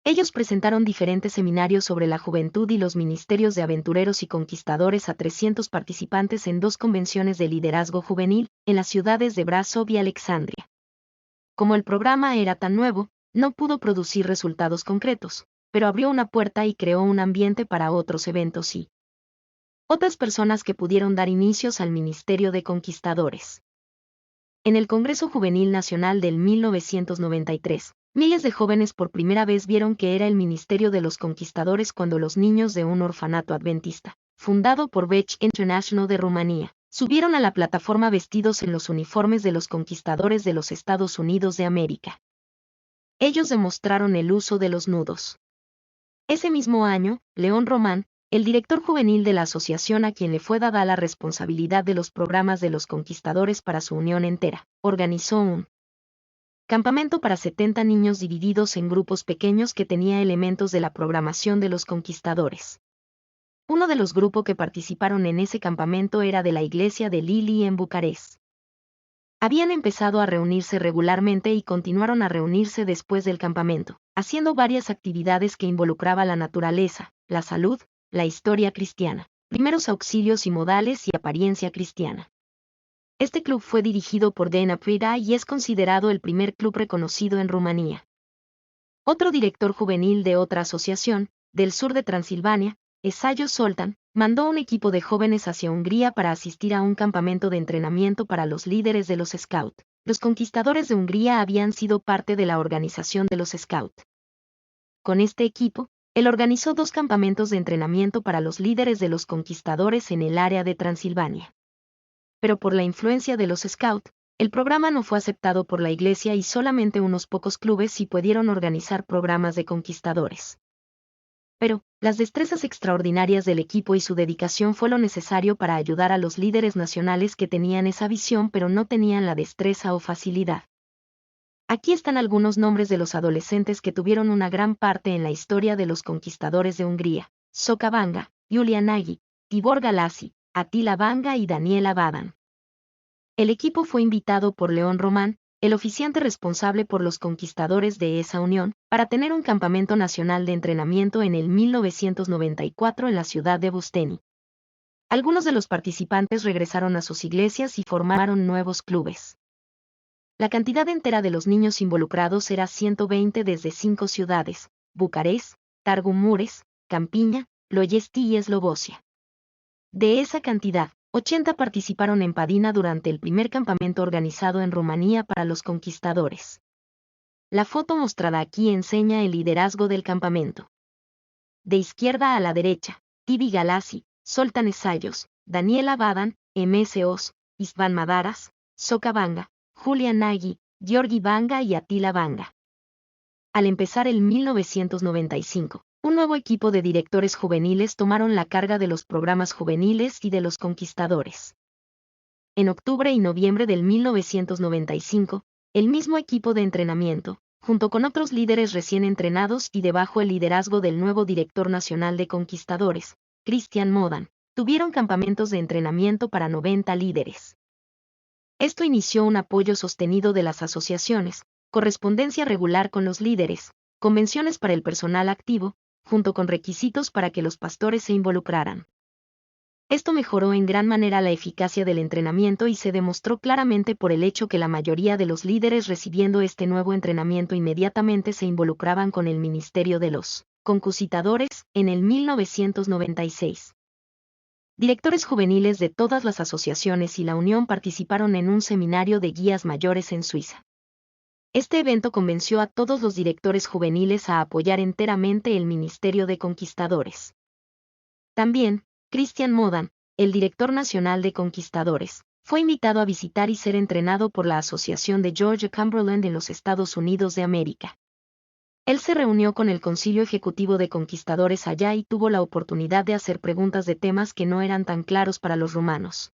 Ellos presentaron diferentes seminarios sobre la juventud y los ministerios de aventureros y conquistadores a 300 participantes en 2 convenciones de liderazgo juvenil, en las ciudades de Brasov y Alexandria. Como el programa era tan nuevo, no pudo producir resultados concretos, pero abrió una puerta y creó un ambiente para otros eventos y otras personas que pudieron dar inicios al ministerio de conquistadores. En el Congreso Juvenil Nacional del 1993, miles de jóvenes por primera vez vieron que era el ministerio de los conquistadores cuando los niños de un orfanato adventista, fundado por Bech International de Rumanía, subieron a la plataforma vestidos en los uniformes de los conquistadores de los Estados Unidos de América. Ellos demostraron el uso de los nudos. Ese mismo año, León Román, el director juvenil de la asociación a quien le fue dada la responsabilidad de los programas de los conquistadores para su unión entera, organizó un campamento para 70 niños divididos en grupos pequeños que tenía elementos de la programación de los conquistadores. Uno de los grupos que participaron en ese campamento era de la iglesia de Lili en Bucarest. Habían empezado a reunirse regularmente y continuaron a reunirse después del campamento, haciendo varias actividades que involucraban la naturaleza, la salud, la historia cristiana, primeros auxilios y modales y apariencia cristiana. Este club fue dirigido por Dana Prida y es considerado el primer club reconocido en Rumanía. Otro director juvenil de otra asociación, del sur de Transilvania, Esayo Soltan, mandó un equipo de jóvenes hacia Hungría para asistir a un campamento de entrenamiento para los líderes de los Scouts. Los conquistadores de Hungría habían sido parte de la organización de los Scouts. Con este equipo, él organizó 2 campamentos de entrenamiento para los líderes de los conquistadores en el área de Transilvania. Pero por la influencia de los Scouts, el programa no fue aceptado por la iglesia y solamente unos pocos clubes sí pudieron organizar programas de conquistadores. Pero, las destrezas extraordinarias del equipo y su dedicación fue lo necesario para ayudar a los líderes nacionales que tenían esa visión pero no tenían la destreza o facilidad. Aquí están algunos nombres de los adolescentes que tuvieron una gran parte en la historia de los conquistadores de Hungría: Soka Banga, Iulian Nagy, Tibor Galassi, Attila Banga y Daniela Badan. El equipo fue invitado por León Román, el oficiante responsable por los conquistadores de esa unión, para tener un campamento nacional de entrenamiento en el 1994 en la ciudad de Busteni. Algunos de los participantes regresaron a sus iglesias y formaron nuevos clubes. La cantidad entera de los niños involucrados era 120 desde 5 ciudades: Bucarest, Târgu Mureș, Campiña, Ploiesti y Eslovaquia. De esa cantidad, 80 participaron en Padina durante el primer campamento organizado en Rumanía para los conquistadores. La foto mostrada aquí enseña el liderazgo del campamento. De izquierda a la derecha, Tibi Galassi, Zoltán Ensayos, Daniela Badan, M.S. Oz, István Madaras, Soka Banga, Julian Nagy, Georgi Banga y Attila Banga. Al empezar el 1995, un nuevo equipo de directores juveniles tomaron la carga de los programas juveniles y de los conquistadores. En octubre y noviembre del 1995, el mismo equipo de entrenamiento, junto con otros líderes recién entrenados y debajo el liderazgo del nuevo director nacional de conquistadores, Christian Modan, tuvieron campamentos de entrenamiento para 90 líderes. Esto inició un apoyo sostenido de las asociaciones, correspondencia regular con los líderes, convenciones para el personal activo, junto con requisitos para que los pastores se involucraran. Esto mejoró en gran manera la eficacia del entrenamiento y se demostró claramente por el hecho que la mayoría de los líderes recibiendo este nuevo entrenamiento inmediatamente se involucraban con el ministerio de los conquistadores en el 1996. Directores juveniles de todas las asociaciones y la Unión participaron en un seminario de guías mayores en Suiza. Este evento convenció a todos los directores juveniles a apoyar enteramente el ministerio de conquistadores. También, Christian Modan, el director nacional de conquistadores, fue invitado a visitar y ser entrenado por la Asociación de George Cumberland en los Estados Unidos de América. Él se reunió con el Concilio Ejecutivo de Conquistadores allá y tuvo la oportunidad de hacer preguntas de temas que no eran tan claros para los rumanos.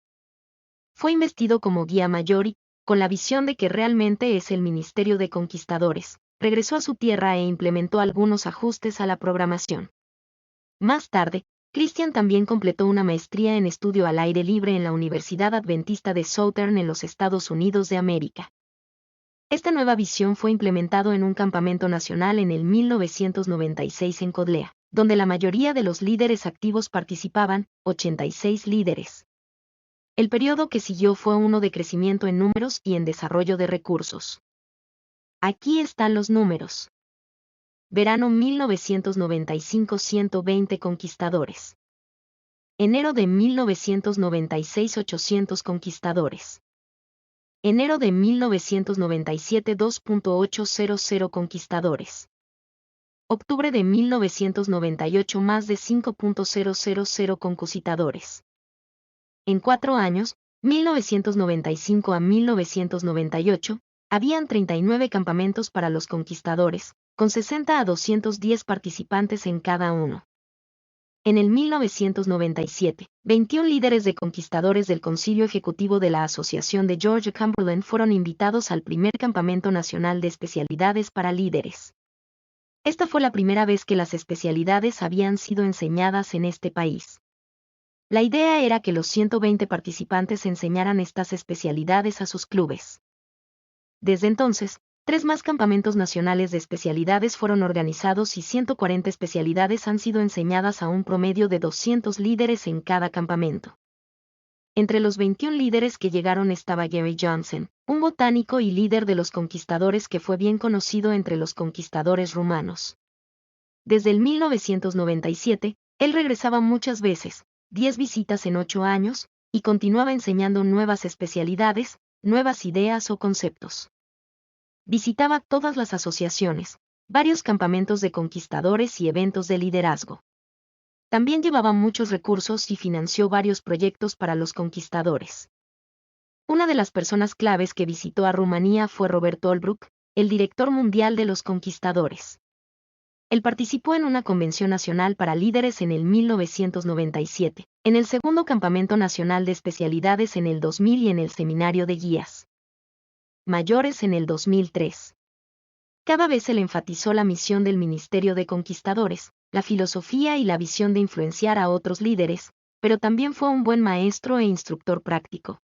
Fue investido como guía mayor y, con la visión de que realmente es el ministerio de conquistadores, regresó a su tierra e implementó algunos ajustes a la programación. Más tarde, Christian también completó una maestría en estudio al aire libre en la Universidad Adventista de Southern en los Estados Unidos de América. Esta nueva visión fue implementado en un campamento nacional en el 1996 en Codlea, donde la mayoría de los líderes activos participaban, 86 líderes. El periodo que siguió fue uno de crecimiento en números y en desarrollo de recursos. Aquí están los números. Verano 1995 120 conquistadores. Enero de 1996 800 conquistadores. Enero de 1997 2.800 conquistadores. Octubre de 1998 más de 5.000 conquistadores. En 4 años, 1995 a 1998, habían 39 campamentos para los conquistadores, con 60 a 210 participantes en cada uno. En el 1997, 21 líderes de conquistadores del Concilio Ejecutivo de la Asociación de George Cumberland fueron invitados al primer campamento nacional de especialidades para líderes. Esta fue la primera vez que las especialidades habían sido enseñadas en este país. La idea era que los 120 participantes enseñaran estas especialidades a sus clubes. Desde entonces, 3 más campamentos nacionales de especialidades fueron organizados y 140 especialidades han sido enseñadas a un promedio de 200 líderes en cada campamento. Entre los 21 líderes que llegaron estaba Gary Johnson, un botánico y líder de los conquistadores que fue bien conocido entre los conquistadores rumanos. Desde el 1997, él regresaba muchas veces, 10 visitas en 8 años, y continuaba enseñando nuevas especialidades, nuevas ideas o conceptos. Visitaba todas las asociaciones, varios campamentos de conquistadores y eventos de liderazgo. También llevaba muchos recursos y financió varios proyectos para los conquistadores. Una de las personas claves que visitó a Rumanía fue Robert Holbrook, el director mundial de los conquistadores. Él participó en una convención nacional para líderes en el 1997, en el segundo campamento nacional de especialidades en el 2000 y en el seminario de guías mayores en el 2003. Cada vez se le enfatizó la misión del Ministerio de Conquistadores, la filosofía y la visión de influenciar a otros líderes, pero también fue un buen maestro e instructor práctico.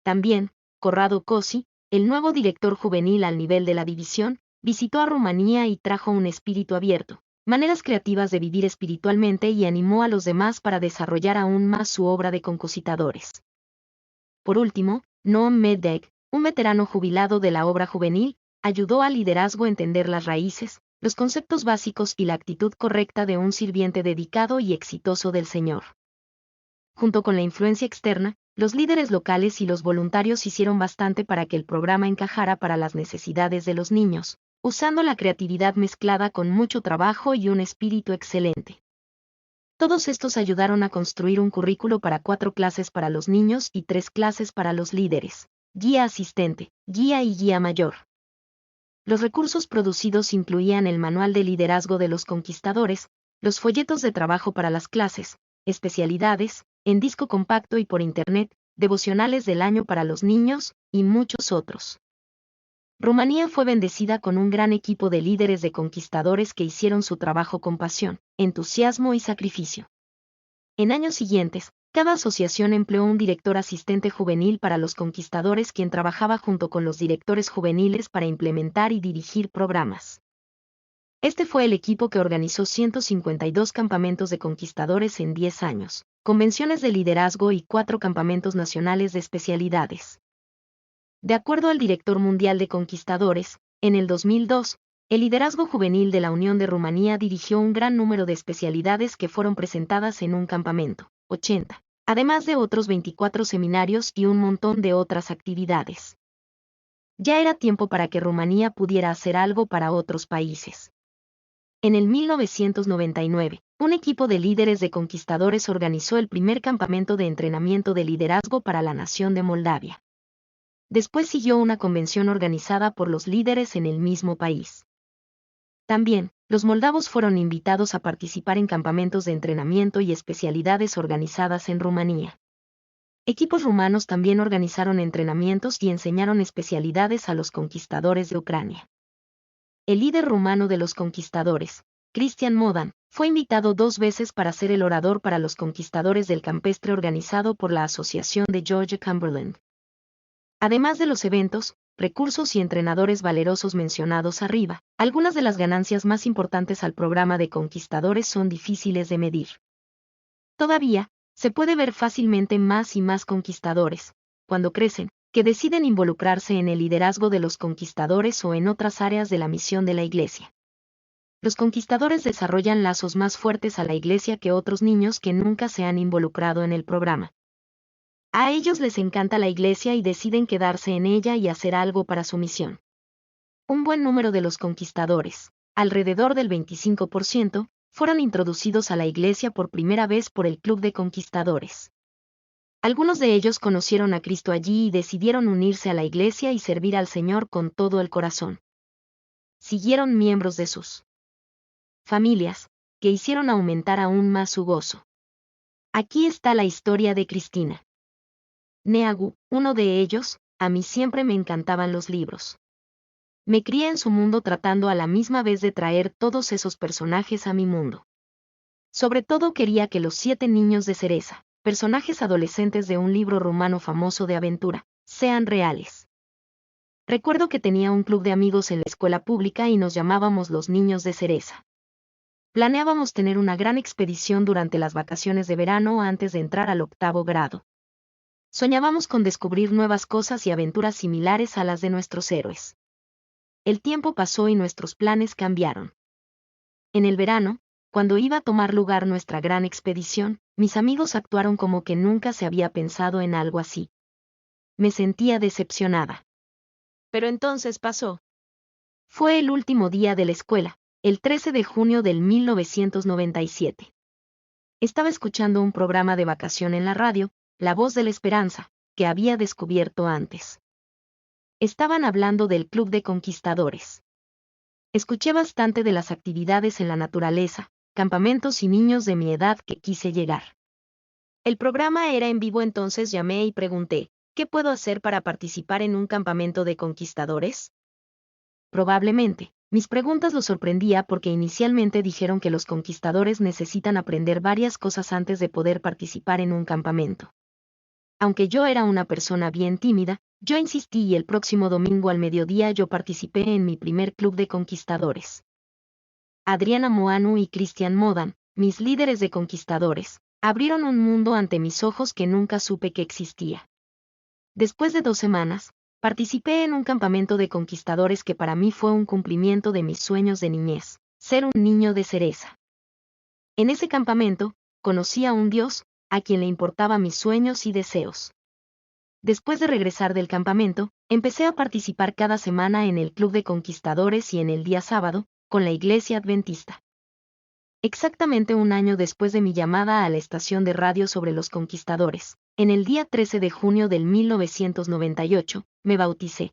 También, Corrado Cosi, el nuevo director juvenil al nivel de la división, visitó a Rumanía y trajo un espíritu abierto, maneras creativas de vivir espiritualmente y animó a los demás para desarrollar aún más su obra de conquistadores. Por último, Noam Meddeg, un veterano jubilado de la obra juvenil, ayudó al liderazgo a entender las raíces, los conceptos básicos y la actitud correcta de un sirviente dedicado y exitoso del Señor. Junto con la influencia externa, los líderes locales y los voluntarios hicieron bastante para que el programa encajara para las necesidades de los niños, usando la creatividad mezclada con mucho trabajo y un espíritu excelente. Todos estos ayudaron a construir un currículo para 4 clases para los niños y 3 clases para los líderes, guía asistente, guía y guía mayor. Los recursos producidos incluían el manual de liderazgo de los conquistadores, los folletos de trabajo para las clases, especialidades, en disco compacto y por internet, devocionales del año para los niños, y muchos otros. Rumanía fue bendecida con un gran equipo de líderes de conquistadores que hicieron su trabajo con pasión, entusiasmo y sacrificio. En años siguientes, cada asociación empleó un director asistente juvenil para los conquistadores quien trabajaba junto con los directores juveniles para implementar y dirigir programas. Este fue el equipo que organizó 152 campamentos de conquistadores en 10 años, convenciones de liderazgo y 4 campamentos nacionales de especialidades. De acuerdo al director mundial de conquistadores, en el 2002, el liderazgo juvenil de la Unión de Rumanía dirigió un gran número de especialidades que fueron presentadas en un campamento, 80, además de otros 24 seminarios y un montón de otras actividades. Ya era tiempo para que Rumanía pudiera hacer algo para otros países. En el 1999, un equipo de líderes de conquistadores organizó el primer campamento de entrenamiento de liderazgo para la nación de Moldavia. Después siguió una convención organizada por los líderes en el mismo país. También, los moldavos fueron invitados a participar en campamentos de entrenamiento y especialidades organizadas en Rumanía. Equipos rumanos también organizaron entrenamientos y enseñaron especialidades a los conquistadores de Ucrania. El líder rumano de los conquistadores, Cristian Modan, fue invitado 2 veces para ser el orador para los conquistadores del campestre organizado por la Asociación de Georgia Cumberland. Además de los eventos, recursos y entrenadores valerosos mencionados arriba, algunas de las ganancias más importantes al programa de conquistadores son difíciles de medir. Todavía, se puede ver fácilmente más y más conquistadores, cuando crecen, que deciden involucrarse en el liderazgo de los conquistadores o en otras áreas de la misión de la Iglesia. Los conquistadores desarrollan lazos más fuertes a la Iglesia que otros niños que nunca se han involucrado en el programa. A ellos les encanta la Iglesia y deciden quedarse en ella y hacer algo para su misión. Un buen número de los conquistadores, alrededor del 25%, fueron introducidos a la Iglesia por primera vez por el Club de Conquistadores. Algunos de ellos conocieron a Cristo allí y decidieron unirse a la Iglesia y servir al Señor con todo el corazón. Siguieron miembros de sus familias, que hicieron aumentar aún más su gozo. Aquí está la historia de Cristina. Neagu, uno de ellos, a mí siempre me encantaban los libros. Me crié en su mundo tratando a la misma vez de traer todos esos personajes a mi mundo. Sobre todo quería que los 7 niños de cereza, personajes adolescentes de un libro rumano famoso de aventura, sean reales. Recuerdo que tenía un club de amigos en la escuela pública y nos llamábamos los niños de cereza. Planeábamos tener una gran expedición durante las vacaciones de verano antes de entrar al 8º grado. Soñábamos con descubrir nuevas cosas y aventuras similares a las de nuestros héroes. El tiempo pasó y nuestros planes cambiaron. En el verano, cuando iba a tomar lugar nuestra gran expedición, mis amigos actuaron como que nunca se había pensado en algo así. Me sentía decepcionada. Pero entonces pasó. Fue el último día de la escuela, el 13 de junio del 1997. Estaba escuchando un programa de vacación en la radio, La Voz de la Esperanza, que había descubierto antes. Estaban hablando del Club de Conquistadores. Escuché bastante de las actividades en la naturaleza, campamentos y niños de mi edad que quise llegar. El programa era en vivo, entonces llamé y pregunté, ¿qué puedo hacer para participar en un campamento de conquistadores? Probablemente, mis preguntas los sorprendía porque inicialmente dijeron que los conquistadores necesitan aprender varias cosas antes de poder participar en un campamento. Aunque yo era una persona bien tímida, yo insistí y el próximo domingo al mediodía yo participé en mi primer club de conquistadores. Adriana Moanu y Cristian Modan, mis líderes de conquistadores, abrieron un mundo ante mis ojos que nunca supe que existía. Después de 2 semanas, Participé en un campamento de conquistadores que para mí fue un cumplimiento de mis sueños de niñez, ser un niño de cereza. En ese campamento, conocí a un Dios, a quien le importaban mis sueños y deseos. Después de regresar del campamento, empecé a participar cada semana en el Club de Conquistadores y en el día sábado, con la Iglesia Adventista. Exactamente un año después de mi llamada a la estación de radio sobre los conquistadores, en el día 13 de junio del 1998, me bauticé.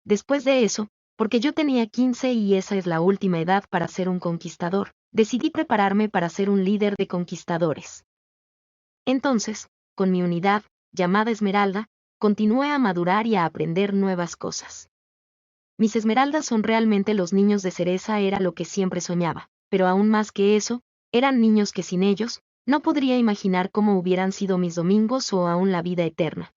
Después de eso, porque yo tenía 15 y esa es la última edad para ser un conquistador, decidí prepararme para ser un líder de conquistadores. Entonces, con mi unidad, llamada Esmeralda, continué a madurar y a aprender nuevas cosas. Mis esmeraldas son realmente los niños de cereza, era lo que siempre soñaba, pero aún más que eso, eran niños que sin ellos, no podría imaginar cómo hubieran sido mis domingos o aún la vida eterna.